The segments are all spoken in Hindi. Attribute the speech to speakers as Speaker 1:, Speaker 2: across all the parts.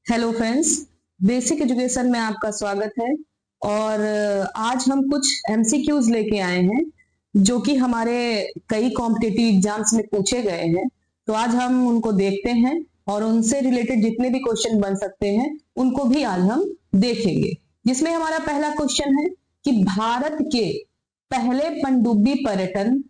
Speaker 1: हेलो फ्रेंड्स, बेसिक एजुकेशन में आपका स्वागत है। और आज हम कुछ एमसीक्यूज लेके आए हैं जो कि हमारे कई कॉम्पिटिटिव एग्जाम्स में पूछे गए हैं। तो आज हम उनको देखते हैं और उनसे रिलेटेड जितने भी क्वेश्चन बन सकते हैं उनको भी आज हम देखेंगे। जिसमें हमारा पहला क्वेश्चन है कि भारत के पहले पनडुब्बी पर्यटन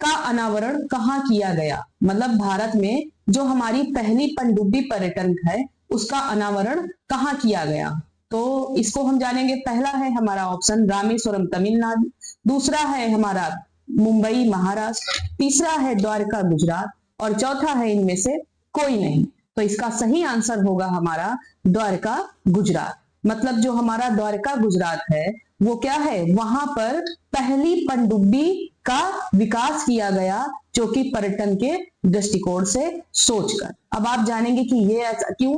Speaker 1: का अनावरण कहाँ किया गया। मतलब भारत में जो हमारी पहली पनडुब्बी पर्यटन है उसका अनावरण कहाँ किया गया। तो इसको हम जानेंगे। पहला है हमारा ऑप्शन रामेश्वरम तमिलनाडु, दूसरा है हमारा मुंबई महाराष्ट्र, तीसरा है द्वारका गुजरात और चौथा है इनमें से कोई नहीं। तो इसका सही आंसर होगा हमारा द्वारका गुजरात। मतलब जो हमारा द्वारका गुजरात है वो क्या है, वहां पर पहली पनडुब्बी का विकास किया गया जो कि पर्यटन के दृष्टिकोण से सोचकर। अब आप जानेंगे कि ये ऐसा क्यों।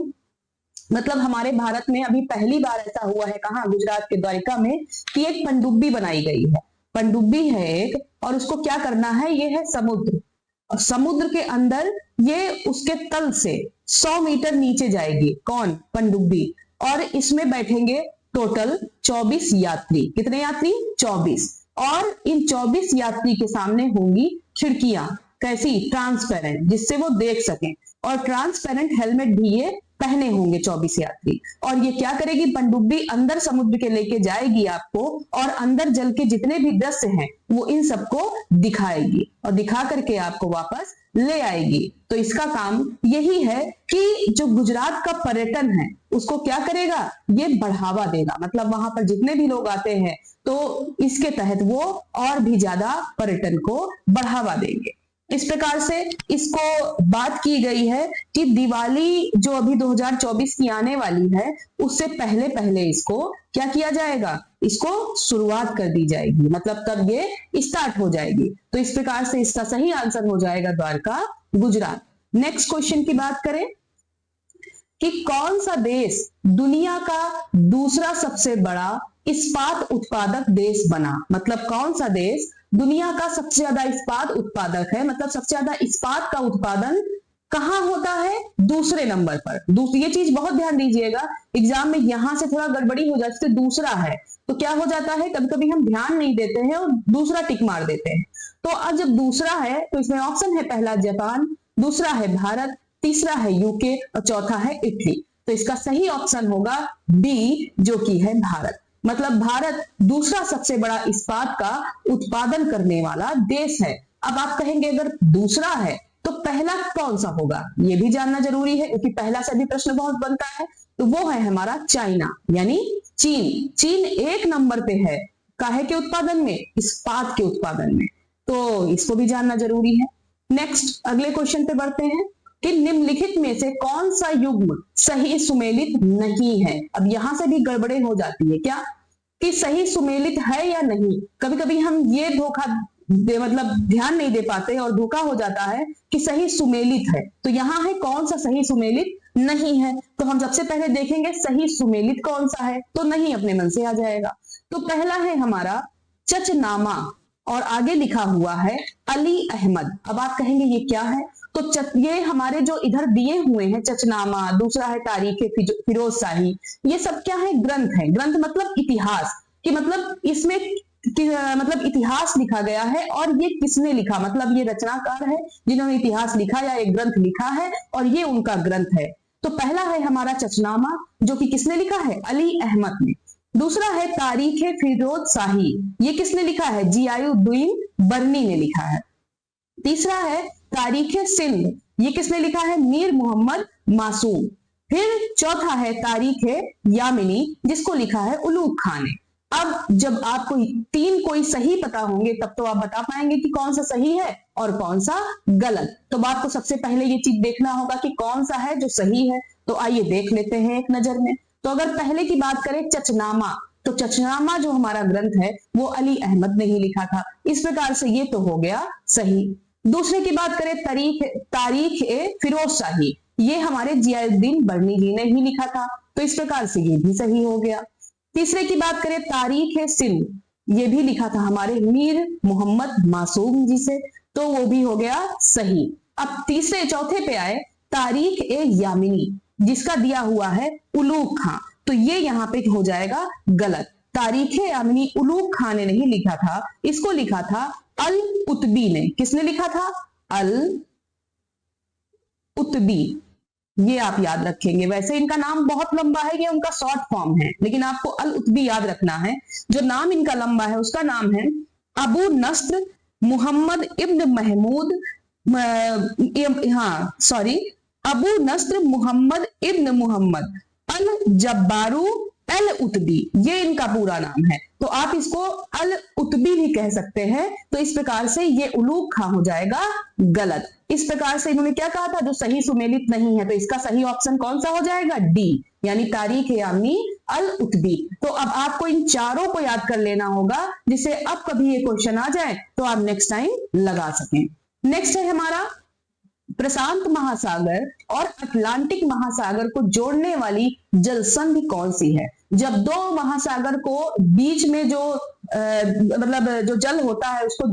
Speaker 1: मतलब हमारे भारत में अभी पहली बार ऐसा हुआ है, कहाँ, गुजरात के द्वारका में, कि एक पनडुब्बी बनाई गई है। पनडुब्बी है एक, और उसको क्या करना है, ये है समुद्र, और समुद्र के अंदर ये उसके तल से 100 मीटर नीचे जाएगी। कौन, पनडुब्बी। और इसमें बैठेंगे टोटल 24 यात्री। कितने यात्री, 24। और इन 24 यात्री के सामने होंगी खिड़कियां, कैसी, ट्रांसपेरेंट, जिससे वो देख सकें। और ट्रांसपेरेंट हेलमेट भी ये पहने होंगे 24 यात्री। और ये क्या करेगी, पनडुब्बी अंदर समुद्र के लेके जाएगी आपको, और अंदर जल के जितने भी दृश्य हैं वो इन सबको दिखाएगी और दिखा करके आपको वापस ले आएगी। तो इसका काम यही है कि जो गुजरात का पर्यटन है उसको क्या करेगा, ये बढ़ावा देगा। मतलब वहां पर जितने भी लोग आते हैं तो इसके तहत वो और भी ज्यादा पर्यटन को बढ़ावा देंगे। इस प्रकार से इसको बात की गई है कि दिवाली जो अभी 2024 की आने वाली है उससे पहले पहले इसको क्या किया जाएगा, इसको शुरुआत कर दी जाएगी। मतलब तब ये स्टार्ट हो जाएगी। तो इस प्रकार से इसका सही आंसर हो जाएगा द्वारका गुजरात। नेक्स्ट क्वेश्चन की बात करें कि कौन सा देश दुनिया का दूसरा सबसे बड़ा इस्पात उत्पादक देश बना। मतलब कौन सा देश दुनिया का सबसे ज्यादा इस्पात उत्पादक है। मतलब सबसे ज्यादा इस्पात का उत्पादन कहां होता है, दूसरे नंबर पर। ये चीज बहुत ध्यान दीजिएगा, एग्जाम में यहां से थोड़ा गड़बड़ी हो जाती है। दूसरा है तो क्या हो जाता है, कभी कभी हम ध्यान नहीं देते हैं और दूसरा टिक मार देते हैं। तो अब जब दूसरा है तो इसमें ऑप्शन है, पहला जापान, दूसरा है भारत, तीसरा है यूके और चौथा है इटली। तो इसका सही ऑप्शन होगा बी, जो कि है भारत। मतलब भारत दूसरा सबसे बड़ा इस्पात का उत्पादन करने वाला देश है। अब आप कहेंगे अगर दूसरा है तो पहला कौन सा होगा, ये भी जानना जरूरी है क्योंकि पहला से भी प्रश्न बहुत बनता है। तो वो है हमारा चाइना, यानी चीन। चीन एक नंबर पे है काहे के उत्पादन में, इस्पात के उत्पादन में। तो इसको भी जानना जरूरी है। नेक्स्ट अगले क्वेश्चन पे बढ़ते हैं कि निम्नलिखित में से कौन सा युग्म सही सुमेलित नहीं है। अब यहां से भी गड़बड़े हो जाती है क्या, कि सही सुमेलित है या नहीं। कभी कभी हम ये मतलब ध्यान नहीं दे पाते और धोखा हो जाता है कि सही सुमेलित है। तो यहां है कौन सा सही सुमेलित नहीं है। तो हम सबसे पहले देखेंगे सही सुमेलित कौन सा है, तो नहीं अपने मन से आ जाएगा। तो पहला है हमारा चचनामा और आगे लिखा हुआ है अली अहमद। अब आप कहेंगे ये क्या है, तो ये हमारे जो इधर दिए हुए हैं चचनामा, दूसरा है तारीख फिरोज शाही, ये सब क्या है, ग्रंथ है। ग्रंथ मतलब इतिहास, कि मतलब इसमें मतलब इतिहास लिखा गया है। और ये किसने लिखा, मतलब ये रचनाकार है जिन्होंने इतिहास लिखा या एक ग्रंथ लिखा है और ये उनका ग्रंथ है। तो पहला है हमारा चचनामा जो कि किसने लिखा है, अली अहमद ने। दूसरा है तारीख फिरोज शाही, ये किसने लिखा है, जियाउद्दीन बरनी ने लिखा है। तीसरा है तारीख सिंध, ये किसने लिखा है, मीर मोहम्मद मासूम। फिर चौथा है तारीख यामिनी, जिसको लिखा है उलूग खान ने। अब जब आपको तीन कोई सही पता होंगे तब तो आप बता पाएंगे कि कौन सा सही है और कौन सा गलत। तो आपको सबसे पहले ये चीज देखना होगा कि कौन सा है जो सही है। तो आइए देख लेते हैं एक नजर में। तो अगर पहले की बात करें चचनामा, तो चचनामा जो हमारा ग्रंथ है वो अली अहमद ने ही लिखा था। इस प्रकार से ये तो हो गया सही। दूसरे की बात करें तारीख फिरोज शाही, ये हमारे जियाउद्दीन बरनी जी ने ही लिखा था। तो इस प्रकार से ये भी सही हो गया। तीसरे की बात करें तारीख सिंध, ये भी लिखा था हमारे मीर मोहम्मद मासूम जी से, तो वो भी हो गया सही। अब चौथे पे आए तारीख यामिनी, जिसका दिया हुआ है उलूग खां, तो ये यहाँ पे हो जाएगा गलत। तारीखे यानी उलूग खां ने नहीं लिखा था, इसको लिखा था अल उतबी ने। किसने लिखा था? अल उतबी। ये आप याद रखेंगे। वैसे इनका नाम बहुत लंबा है, ये उनका शॉर्ट फॉर्म है, लेकिन आपको अल उतबी याद रखना है। जो नाम इनका लंबा है उसका नाम है अबू नस्र मुहम्मद इब्न महमूद, अबू नस्र मुहम्मद इब्न मुहम्मद अल जब्बारू अल उतबी, ये इनका पूरा नाम है। तो आप इसको अल उतबी भी कह सकते हैं। तो इस प्रकार से ये उलूग खां हो जाएगा गलत। इस प्रकार से इन्होंने क्या कहा था? जो सही सुमेलित नहीं है, तो इसका सही ऑप्शन कौन सा हो जाएगा? डी, यानी तारीख यानी अल उतबी। तो अब आपको इन चारों को याद कर लेना होगा, जिससे अब कभी ये क्वेश्चन आ जाए तो आप नेक्स्ट टाइम लगा सकें। नेक्स्ट है हमारा प्रशांत महासागर और अटलांटिक महासागर को जोड़ने वाली जलसंधि कौन सी है? जब दो महासागर को बीच में जो मतलब जो जल होता है उसको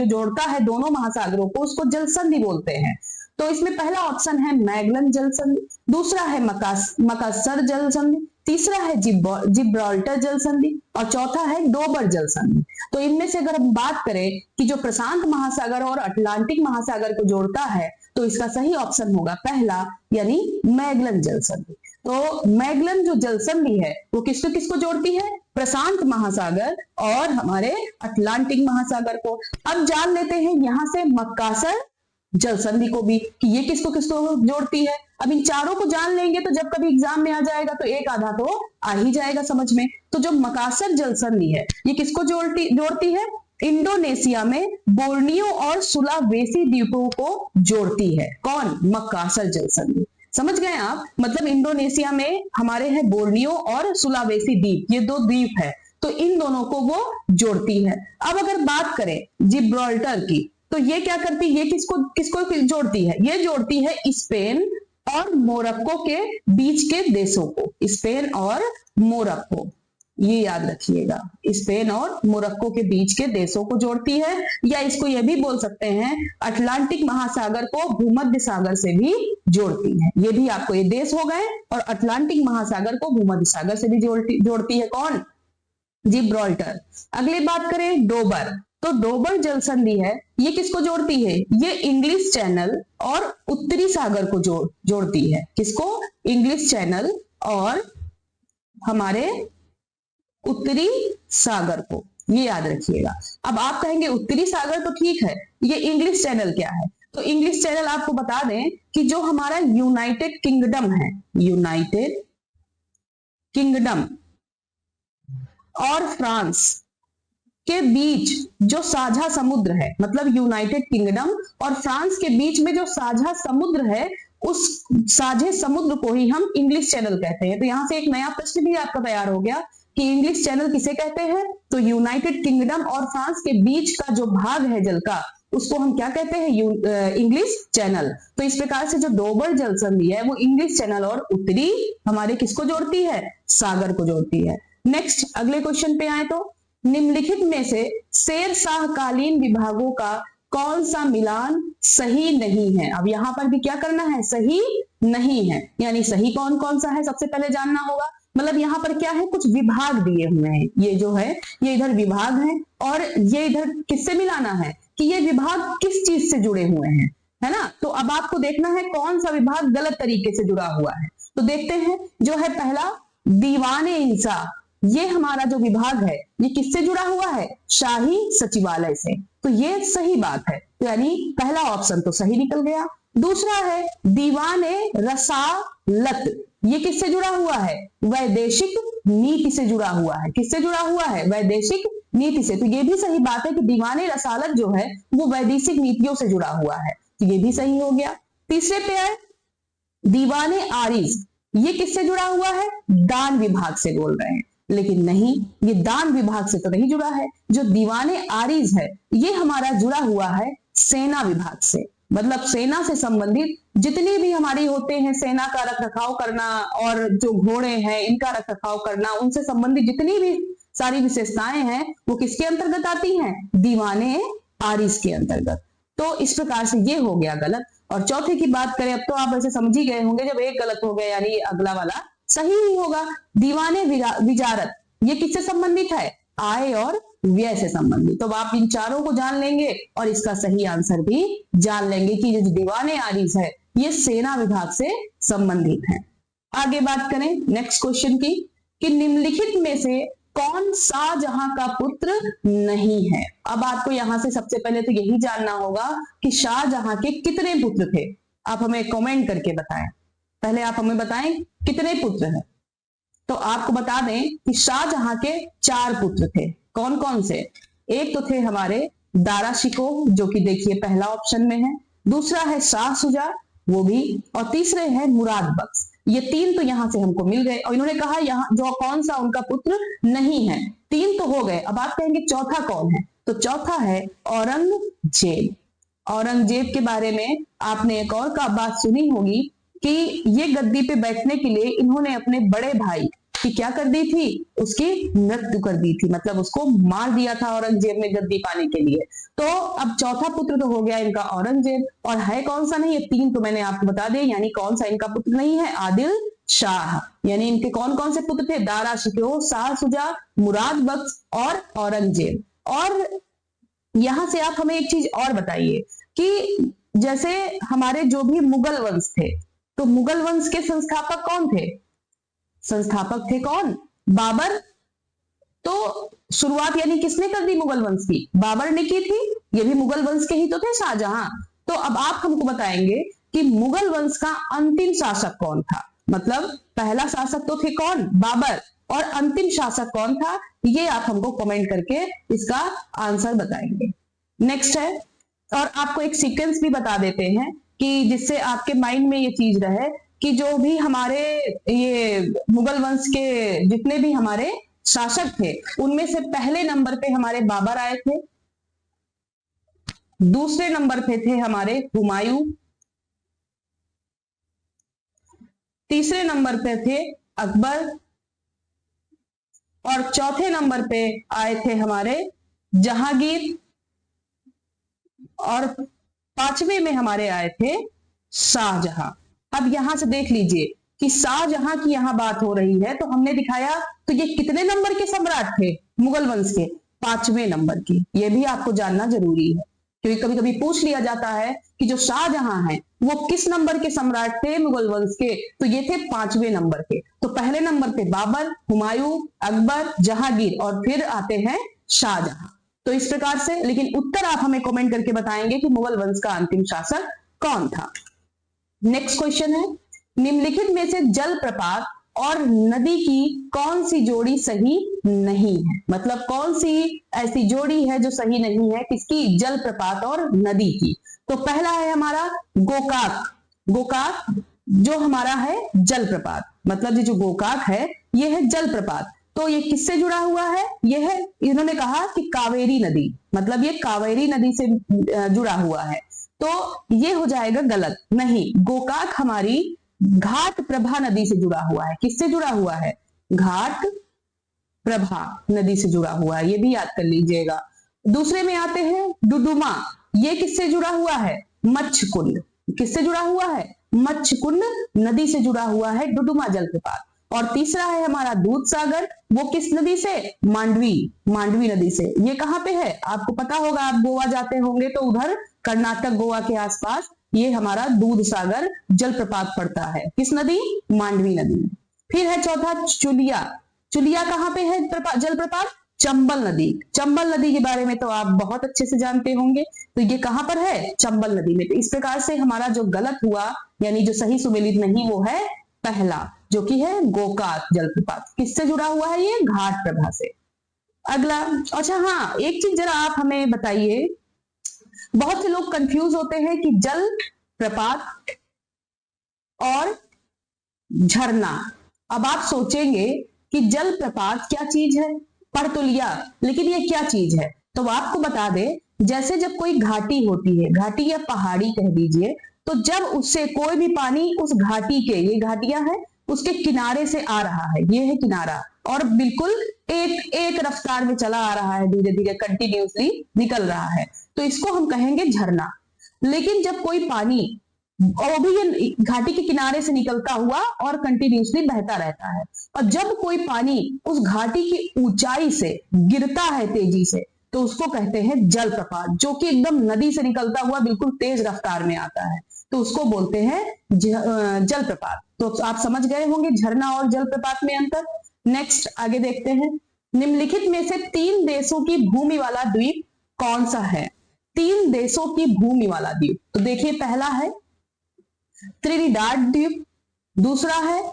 Speaker 1: जोड़ता है दोनों महासागरों को, उसको जलसंधि बोलते हैं। तो इसमें पहला ऑप्शन है मैगलन जलसंधि, दूसरा है मकासर जलसंधि, तीसरा है जिब्राल्टर जलसंधि और चौथा है डोबर जलसंधि। तो इनमें से अगर हम बात करें कि जो प्रशांत महासागर और अटलांटिक महासागर को जोड़ता है, तो इसका सही ऑप्शन होगा पहला, यानी मैगलन जलसंधि। तो मैगलन जो जलसंधि है वो किसको जोड़ती है? प्रशांत महासागर और हमारे अटलांटिक महासागर को। अब जान लेते हैं यहां से मकासर जलसंधि को भी कि ये किसको जोड़ती है। अब इन चारों को जान लेंगे तो जब कभी एग्जाम में आ जाएगा तो एक आधा तो आ ही जाएगा समझ में। तो जो मकासर जलसंधि है ये किसको जोड़ती है? इंडोनेशिया में बोर्नियो और सुलावेसी द्वीपों को जोड़ती है। कौन? मकासर जलसंधि। समझ गए आप? मतलब इंडोनेशिया में हमारे हैं बोर्नियो और सुलावेसी द्वीप, ये दो द्वीप है, तो इन दोनों को वो जोड़ती है। अब अगर बात करें जिब्राल्टर की, तो ये क्या करती है? ये किसको जोड़ती है? ये जोड़ती है स्पेन और मोरक्को के बीच के देशों को। स्पेन और मोरक्को, ये याद रखिएगा, स्पेन और मोरक्को के बीच के देशों को जोड़ती है। या इसको ये भी बोल सकते हैं अटलांटिक महासागर को भूमध्य सागर से भी जोड़ती है। ये भी आपको, ये देश हो गए, और अटलांटिक महासागर को भूमध्य सागर से भी जोड़ती है। कौन? जिब्राल्टर। अगली बात करें डोबर, तो डोबर जलसंधि है, ये किसको जोड़ती है? ये इंग्लिश चैनल और उत्तरी सागर को जोड़ती है। किसको? इंग्लिश चैनल और हमारे उत्तरी सागर को, ये याद रखिएगा। अब आप कहेंगे उत्तरी सागर तो ठीक है, ये इंग्लिश चैनल क्या है? तो इंग्लिश चैनल आपको बता दें कि जो हमारा यूनाइटेड किंगडम है, यूनाइटेड किंगडम और फ्रांस के बीच जो साझा समुद्र है, मतलब यूनाइटेड किंगडम और फ्रांस के बीच में जो साझा समुद्र है, उस साझे समुद्र को ही हम इंग्लिश चैनल कहते हैं। तो यहां से एक नया प्रश्न भी आपका तैयार हो गया कि इंग्लिश चैनल किसे कहते हैं? तो यूनाइटेड किंगडम और फ्रांस के बीच का जो भाग है जल का, उसको हम क्या कहते हैं? English channel. तो इस प्रकार से जो डोबर जलसंधि है वो इंग्लिश चैनल और उत्तरी हमारे किसको जोड़ती है? सागर को जोड़ती है। नेक्स्ट अगले क्वेश्चन पे आए तो निम्नलिखित में से शेरशाहकालीन विभागों का कौन सा मिलान सही नहीं है? अब यहां पर भी क्या करना है? सही नहीं है, यानी सही कौन कौन सा है सबसे पहले जानना होगा। मतलब यहाँ पर क्या है? कुछ विभाग दिए हुए हैं, ये जो है ये इधर विभाग है और ये इधर किससे मिलाना है कि ये विभाग किस चीज से जुड़े हुए हैं, है ना। तो अब आपको देखना है कौन सा विभाग गलत तरीके से जुड़ा हुआ है। तो देखते हैं, जो है पहला दीवाने इंसाफ, ये हमारा जो विभाग है ये किससे जुड़ा हुआ है? शाही सचिवालय से। तो ये सही बात है, यानी पहला ऑप्शन तो सही निकल गया। दूसरा है दीवाने रसालत, ये किससे जुड़ा हुआ है? वैदेशिक नीति से जुड़ा हुआ है। किससे जुड़ा हुआ है? वैदेशिक नीति से। तो ये भी सही बात है कि दीवाने रसालत जो है वो वैदेशिक नीतियों से जुड़ा हुआ है, तो ये भी सही हो गया। तीसरे पे है दीवाने आरिज, ये किससे जुड़ा हुआ है? दान विभाग से बोल रहे हैं, लेकिन नहीं, ये दान विभाग से तो नहीं जुड़ा है। जो दीवाने आरिज है ये हमारा जुड़ा हुआ है सेना विभाग से। मतलब सेना से संबंधित जितनी भी हमारी होते हैं, सेना का रखरखाव करना और जो घोड़े हैं इनका रखरखाव करना, उनसे संबंधित जितनी भी सारी विशेषताएं हैं वो किसके अंतर्गत आती हैं? दीवाने आरिज के अंतर्गत। तो इस प्रकार से ये हो गया गलत। और चौथे की बात करें, अब तो आप ऐसे समझ ही गए होंगे, जब एक गलत हो गया यानी अगला वाला सही ही होगा। दीवाने विजारत, ये किससे संबंधित है? आय और व्यय से संबंधित। तो आप इन चारों को जान लेंगे और इसका सही आंसर भी जान लेंगे कि जो दीवाने आरिज है ये सेना विभाग से संबंधित है। आगे बात करें नेक्स्ट क्वेश्चन की, कि निम्नलिखित में से कौन शाहजहां का पुत्र नहीं है? अब आपको यहां से सबसे पहले तो यही जानना होगा कि शाहजहां के कितने पुत्र थे। आप हमें कमेंट करके बताएं, पहले आप हमें बताएं कितने पुत्र हैं। तो आपको बता दें कि शाहजहां के 4 पुत्र थे। कौन कौन से? एक तो थे हमारे दारा शिको, जो कि देखिए पहला ऑप्शन में है, दूसरा है शाह सुजा, वो भी, और तीसरे है मुराद बख्श। ये 3 तो यहां से हमको मिल गए, और इन्होंने कहा यहाँ जो कौन सा उनका पुत्र नहीं है। 3 तो हो गए, अब आप कहेंगे चौथा कौन है? तो चौथा है औरंगजेब। औरंगजेब के बारे में आपने एक और का बात सुनी होगी कि ये गद्दी पे बैठने के लिए इन्होंने अपने बड़े भाई की क्या कर दी थी? उसकी मृत्यु कर दी थी, मतलब उसको मार दिया था औरंगजेब ने गद्दी पाने के लिए। तो अब चौथा पुत्र तो हो गया इनका औरंगजेब, और है कौन सा नहीं? ये 3 तो मैंने आपको बता दिए, यानी कौन सा इनका पुत्र नहीं है? आदिल शाह। यानी इनके कौन कौन से पुत्र थे? दारा शिकोह, शाह सुजा, मुराद बख्श और औरंगजेब। और यहां से आप हमें एक चीज और बताइए कि जैसे हमारे जो भी मुगल वंश थे, तो मुगल वंश के संस्थापक कौन थे? संस्थापक थे कौन? बाबर। तो शुरुआत यानी किसने कर दी मुगल वंश की? बाबर ने की थी। ये भी मुगल वंश के ही तो थे शाहजहां। तो अब आप हमको बताएंगे कि मुगल वंश का अंतिम शासक कौन था? मतलब पहला शासक तो थे कौन? बाबर, और अंतिम शासक कौन था? ये आप हमको कमेंट करके इसका आंसर बताएंगे। नेक्स्ट है, और आपको एक सीक्वेंस भी बता देते हैं कि जिससे आपके माइंड में ये चीज रहे कि जो भी हमारे ये मुगल वंश के जितने भी हमारे शासक थे, उनमें से पहले नंबर पे हमारे बाबर आए थे, दूसरे नंबर पे थे हमारे हुमायूं, तीसरे नंबर पे थे अकबर, और चौथे नंबर पे आए थे हमारे जहांगीर, और 5वें में हमारे आए थे शाहजहां। अब यहां से देख लीजिए कि शाहजहां की यहां बात हो रही है, तो हमने दिखाया तो ये कितने नंबर के सम्राट थे मुगल वंश के? 5वें नंबर की। ये भी आपको जानना जरूरी है, क्योंकि कभी कभी पूछ लिया जाता है कि जो शाहजहां है वो किस नंबर के सम्राट थे मुगल वंश के? तो ये थे 5वें नंबर के। तो पहले नंबर पे बाबर, हुमायूं, अकबर, जहांगीर, और फिर आते हैं शाहजहां। तो इस प्रकार से, लेकिन उत्तर आप हमें कमेंट करके बताएंगे कि मुगल वंश का अंतिम शासक कौन था। नेक्स्ट क्वेश्चन है, निम्नलिखित में से जल प्रपात और नदी की कौन सी जोड़ी सही नहीं है? मतलब कौन सी ऐसी जोड़ी है जो सही नहीं है? किसकी? जल प्रपात और नदी की। तो पहला है हमारा गोकाक। गोकाक जो हमारा है जल प्रपात, मतलब ये जो गोकाक है ये है जल प्रपात। तो ये किससे जुड़ा हुआ है? ये है, इन्होंने कहा कि कावेरी नदी, मतलब ये कावेरी नदी से जुड़ा हुआ है। तो ये हो जाएगा गलत। नहीं, गोकाक हमारी घाट प्रभा नदी से जुड़ा हुआ है। किससे जुड़ा हुआ है? घाट प्रभा नदी से जुड़ा हुआ है, ये भी याद कर लीजिएगा। दूसरे में आते हैं डुडुमा। ये किससे जुड़ा हुआ है? मच्छकुंड। किससे जुड़ा हुआ है? मच्छकुंड नदी से जुड़ा हुआ है डुडुमा जलप्रपात। और तीसरा है हमारा दूध सागर। वो किस नदी से? मांडवी, मांडवी नदी से। ये कहां पे है? आपको पता होगा, आप गोवा जाते होंगे तो उधर कर्नाटक गोवा के आसपास ये हमारा दूध सागर जलप्रपात पड़ता है। किस नदी? मांडवी नदी। फिर है चौथा चुलिया। चुलिया कहां पे है जलप्रपात? चंबल नदी। चंबल नदी के बारे में तो आप बहुत अच्छे से जानते होंगे, तो ये कहां पर है? चंबल नदी में। तो इस प्रकार से हमारा जो गलत हुआ, यानी जो सही सुमेलित नहीं, वो है पहला, जो कि है गोकाक जलप्रपात। किससे जुड़ा हुआ है? ये घाट प्रभा से। अगला, अच्छा हाँ, एक चीज जरा आप हमें बताइए, बहुत से लोग कंफ्यूज होते हैं कि जल प्रपात और झरना। अब आप सोचेंगे कि जल प्रपात क्या चीज है, पढ़ तो लिया, लेकिन ये क्या चीज है? तो आपको बता दें, जैसे जब कोई घाटी होती है, घाटी या पहाड़ी कह दीजिए, तो जब उससे कोई भी पानी उस घाटी के, ये घाटियां है, उसके किनारे से आ रहा है, ये है किनारा, और बिल्कुल एक रफ्तार में चला आ रहा है, धीरे धीरे कंटिन्यूसली निकल रहा है, तो इसको हम कहेंगे झरना। लेकिन जब कोई पानी और वो भी ये घाटी के किनारे से निकलता हुआ और कंटिन्यूसली बहता रहता है। और जब कोई पानी उस घाटी की ऊंचाई से गिरता है तेजी से, तो उसको कहते हैं जलप्रपात, जो कि एकदम नदी से निकलता हुआ बिल्कुल तेज रफ्तार में आता है, तो उसको बोलते हैं जलप्रपात। तो आप समझ गए होंगे झरना और जलप्रपात में अंतर। नेक्स्ट आगे देखते हैं, निम्नलिखित में से 3 देशों की भूमि वाला द्वीप कौन सा है? 3 देशों की भूमि वाला द्वीप, तो देखिए पहला है त्रिनिदाद द्वीप, दूसरा है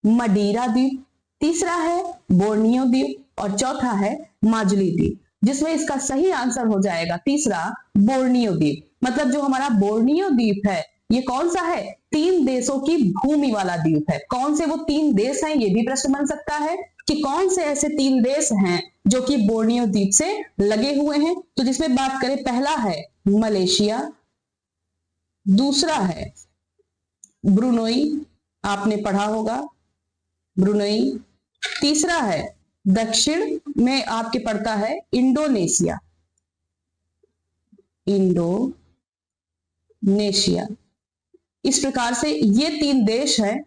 Speaker 1: मडीरा द्वीप, तीसरा है बोर्नियो द्वीप और चौथा है माजुली द्वीप, जिसमें इसका सही आंसर हो जाएगा तीसरा बोर्नियो द्वीप। मतलब जो हमारा बोर्नियो द्वीप है ये कौन सा है? 3 देशों की भूमि वाला द्वीप है। कौन से वो 3 देश हैं, ये भी प्रश्न बन सकता है कि कौन से ऐसे 3 देश हैं जो कि बोर्नियो द्वीप से लगे हुए हैं। तो जिसमें बात करें, पहला है मलेशिया, दूसरा है ब्रुनोई, आपने पढ़ा होगा ब्रुनोई, तीसरा है दक्षिण में आपके पड़ता है इंडोनेशिया, इंडोनेशिया। इस प्रकार से ये 3 देश हैं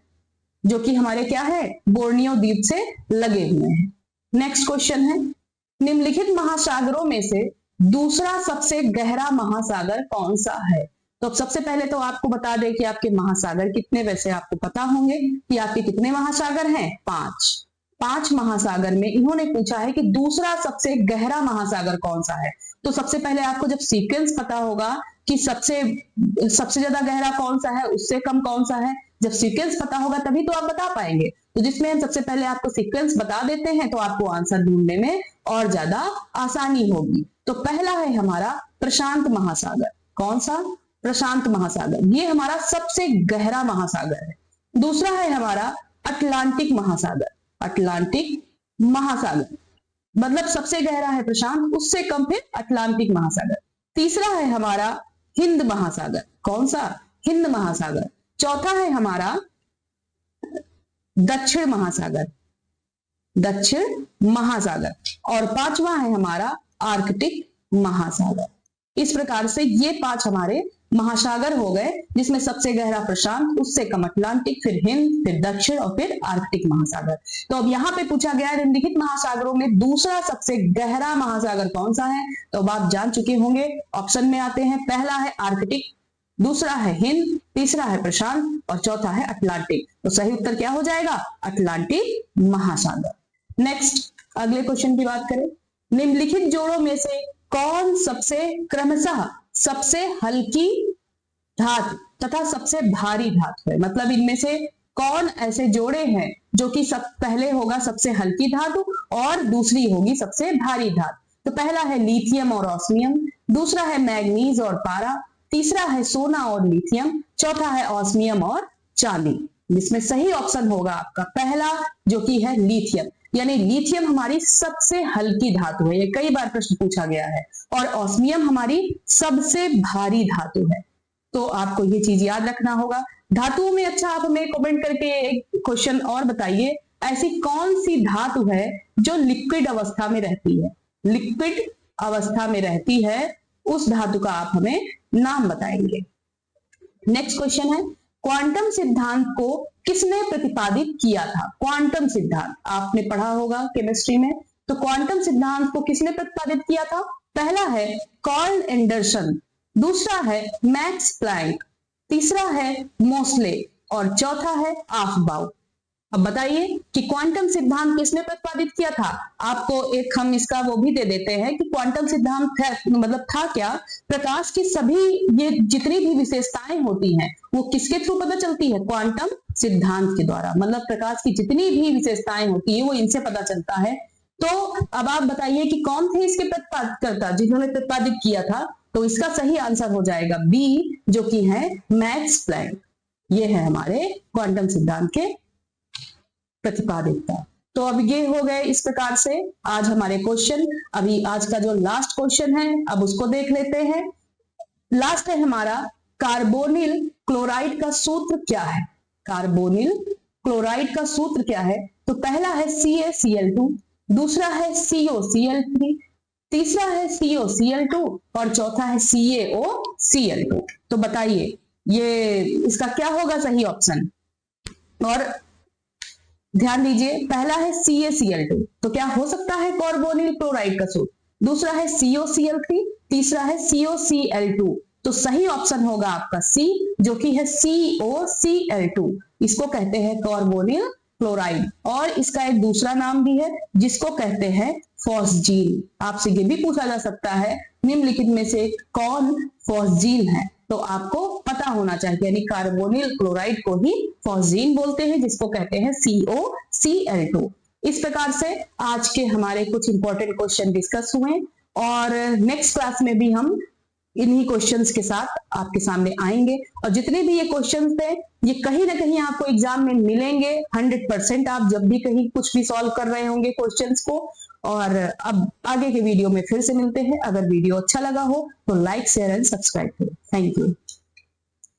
Speaker 1: जो कि हमारे क्या है, बोर्नियो द्वीप से लगे हुए हैं। नेक्स्ट क्वेश्चन है, निम्नलिखित महासागरों में से दूसरा सबसे गहरा महासागर कौन सा है? तो सबसे पहले तो आपको बता दें कि आपके महासागर कितने, वैसे आपको पता होंगे कि आपके कितने महासागर हैं, 5 महासागर में इन्होंने पूछा है कि दूसरा सबसे गहरा महासागर कौन सा है। तो सबसे पहले आपको जब सीक्वेंस पता होगा कि सबसे ज्यादा गहरा कौन सा है, उससे कम कौन सा है, जब सीक्वेंस पता होगा तभी तो आप बता पाएंगे। तो जिसमें हम सबसे पहले आपको सीक्वेंस बता देते हैं तो आपको आंसर ढूंढने में और ज्यादा आसानी होगी। तो पहला है हमारा प्रशांत महासागर। कौन सा? प्रशांत महासागर, ये हमारा सबसे गहरा महासागर है। दूसरा है हमारा अटलांटिक महासागर, अटलांटिक महासागर मतलब सबसे गहरा है प्रशांत, उससे कम फिर अटलांटिक महासागर। तीसरा है हमारा हिंद महासागर। कौन सा? हिंद महासागर। चौथा है हमारा दक्षिण महासागर, दक्षिण महासागर। और 5वां है हमारा आर्कटिक महासागर। इस प्रकार से ये 5 हमारे महासागर हो गए, जिसमें सबसे गहरा प्रशांत, उससे कम अटलांटिक, फिर हिंद, फिर दक्षिण और फिर आर्कटिक महासागर। तो अब यहाँ पे पूछा गया है निम्नलिखित महासागरों में दूसरा सबसे गहरा महासागर कौन सा है? तो अब आप जान चुके होंगे, ऑप्शन में आते हैं, पहला है आर्कटिक, दूसरा है हिंद, तीसरा है प्रशांत और चौथा है अटलांटिक। तो सही उत्तर क्या हो जाएगा? अटलांटिक महासागर। नेक्स्ट अगले क्वेश्चन की बात करें, निम्नलिखित जोड़ों में से कौन क्रमशः सबसे हल्की धातु तथा सबसे भारी धातु है? मतलब इनमें से कौन ऐसे जोड़े हैं जो कि पहले होगा सबसे हल्की धातु और दूसरी होगी सबसे भारी धातु। तो पहला है लिथियम और ऑस्मियम, दूसरा है मैग्नीज और पारा, तीसरा है सोना और लिथियम, चौथा है ऑस्मियम और चांदी। जिसमें सही ऑप्शन होगा आपका पहला, जो कि है लिथियम। यानी लिथियम हमारी सबसे हल्की धातु है, ये कई बार प्रश्न पूछा गया है, और ऑस्मियम हमारी सबसे भारी धातु है। तो आपको ये चीज याद रखना होगा। धातुओं में अच्छा आप हमें कमेंट करके एक क्वेश्चन और बताइए, ऐसी कौन सी धातु है जो लिक्विड अवस्था में रहती है? लिक्विड अवस्था में रहती है, उस धातु का आप हमें नाम बताएंगे। नेक्स्ट क्वेश्चन है, क्वांटम सिद्धांत को किसने प्रतिपादित किया था? क्वांटम सिद्धांत आपने पढ़ा होगा केमिस्ट्री में। तो क्वांटम सिद्धांत को किसने प्रतिपादित किया था? पहला है कार्ल एंडरसन, दूसरा है मैक्स प्लैंक, तीसरा है मोसले और चौथा है आफबाउ। अब बताइए कि क्वांटम सिद्धांत किसने प्रतिपादित किया था? आपको एक हम इसका वो भी दे देते हैं कि क्वांटम सिद्धांत मतलब था क्या? प्रकाश की सभी ये जितनी भी विशेषताएं होती हैं वो किसके थ्रू पता चलती है? क्वांटम सिद्धांत के द्वारा। मतलब प्रकाश की जितनी भी विशेषताएं होती है वो इनसे पता चलता है। तो अब आप बताइए कि कौन थे इसके प्रतिपादकर्ता जिन्होंने प्रतिपादित किया था? तो इसका सही आंसर हो जाएगा बी, जो कि है मैक्स प्लैंक। ये है हमारे क्वांटम सिद्धांत के प्रतिपादित। तो अब ये हो गए इस प्रकार से आज हमारे क्वेश्चन। अभी आज का जो लास्ट क्वेश्चन है अब उसको देख लेते हैं। लास्ट है हमारा कार्बोनिल क्लोराइड का सूत्र क्या है? कार्बोनिल क्लोराइड का सूत्र क्या है? तो पहला है CaCl2, दूसरा है COCl3, तीसरा है COCl2 और चौथा है CaOCl2। तो बताइए ये इसका क्या होगा सही ऑप्शन? और ध्यान दीजिए, पहला है CaCl2, तो क्या हो सकता है कार्बोनिल क्लोराइड का सूत्र। दूसरा है COCl3, तीसरा है COCl2, तो सही ऑप्शन होगा आपका सी, जो कि है COCl2। इसको कहते हैं कार्बोनिल क्लोराइड, और इसका एक दूसरा नाम भी है जिसको कहते हैं फॉस्जील। आपसे ये भी पूछा जा सकता है निम्नलिखित में से कौन फॉस्जील है, तो आपको पता होना चाहिए, यानी कार्बोनिल क्लोराइड को ही फॉस्जील बोलते हैं, जिसको कहते हैं COCl2। इस प्रकार से आज के हमारे कुछ इंपॉर्टेंट क्वेश्चन डिस्कस हुए, और नेक्स्ट क्लास में भी हम इन्हीं क्वेश्चंस के साथ आपके सामने आएंगे। और जितने भी ये क्वेश्चंस थे, ये कहीं ना कहीं आपको एग्जाम में मिलेंगे 100%, आप जब भी कहीं कुछ भी सॉल्व कर रहे होंगे क्वेश्चंस को। और अब आगे के वीडियो में फिर से मिलते हैं। अगर वीडियो अच्छा लगा हो तो लाइक, शेयर एंड सब्सक्राइब करें। Thank you.